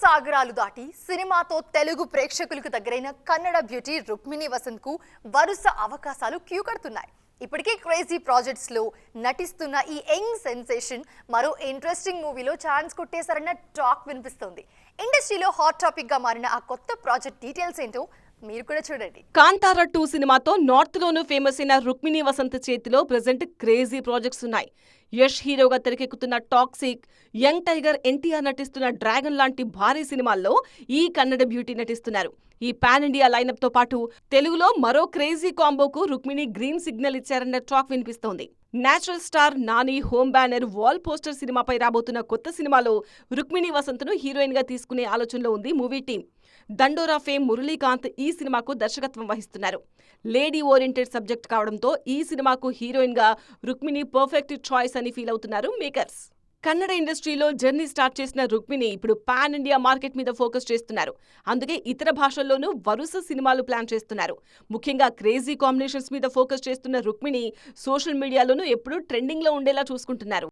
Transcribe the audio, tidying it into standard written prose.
సాగరాలు దాటి సినిమాతో తెలుగు ప్రేక్షకులకు దగ్గరైన కన్నడ బ్యూటీ రుక్మిణి వసంత్ కు వరుస అవకాశాలు క్యూ కడుతున్నాయి. ఇప్పటికే క్రేజీ ప్రాజెక్ట్స్ లో నటిస్తున్న ఈ యంగ్ సెన్సేషన్ మరో ఇంట్రెస్టింగ్ మూవీలో ఛాన్స్ కొట్టేశారన్న టాక్ వినిపిస్తుంది. ఇండస్ట్రీలో హాట్ టాపిక్ గా మారిన ఆ కొత్త ప్రాజెక్ట్ డీటెయిల్స్ ఏంటో మీరు కూడా చూడండి. కాంతారా 2 సినిమాతో నార్త్ లోనూ ఫేమస్ అయిన రుక్మిణి వసంత్ చేతిలో ప్రెజెంట్ క్రేజీ ప్రాజెక్ట్స్ ఉన్నాయి. యష్ హీరోగా తెరకెక్కుతున్న టాక్సిక్, యంగ్ టైగర్ ఎన్టీఆర్ నటిస్తున్న డ్రాగన్ లాంటి భారీ సినిమాల్లో ఈ కన్నడ బ్యూటీ నటిస్తున్నారు. ఈ పాన్ ఇండియా లైనప్ తో పాటు తెలుగులో మరో క్రేజీ కాంబోకు రుక్మిణి గ్రీన్ సిగ్నల్ ఇచ్చారన్న టాక్ వినిపిస్తోంది. Natural star Nani home banner wall poster సినిమాపై రాబోతున్న కొత్త సినిమాలో రుక్మిణి వసంత్ను హీరోయిన్ గా తీసుకునే ఆలోచనలో ఉంది మూవీ టీం. దండోరా ఫేమ్ మురళీకాంత్ ఈ సినిమాకు దర్శకత్వం వహిస్తున్నారు. లేడీ ఓరియంటెడ్ సబ్జెక్ట్ కావడంతో ఈ సినిమాకు హీరోయిన్ గా రుక్మిణి పర్ఫెక్ట్ చాయిస్ అని ఫీల్ అవుతున్నారు మేకర్స్. కన్నడ ఇండస్ట్రీలో జర్నీ స్టార్ట్ చేసిన రుక్మిణి ఇప్పుడు పాన్ ఇండియా మార్కెట్ మీద ఫోకస్ చేస్తున్నారు. అందుకే ఇతర భాషల్లోనూ వరుస సినిమాలు ప్లాన్ చేస్తున్నారు. ముఖ్యంగా క్రేజీ కాంబినేషన్స్ మీద ఫోకస్ చేస్తున్న రుక్మిణి సోషల్ మీడియాలోనూ ఎప్పుడూ ట్రెండింగ్ లో ఉండేలా చూసుకుంటున్నారు.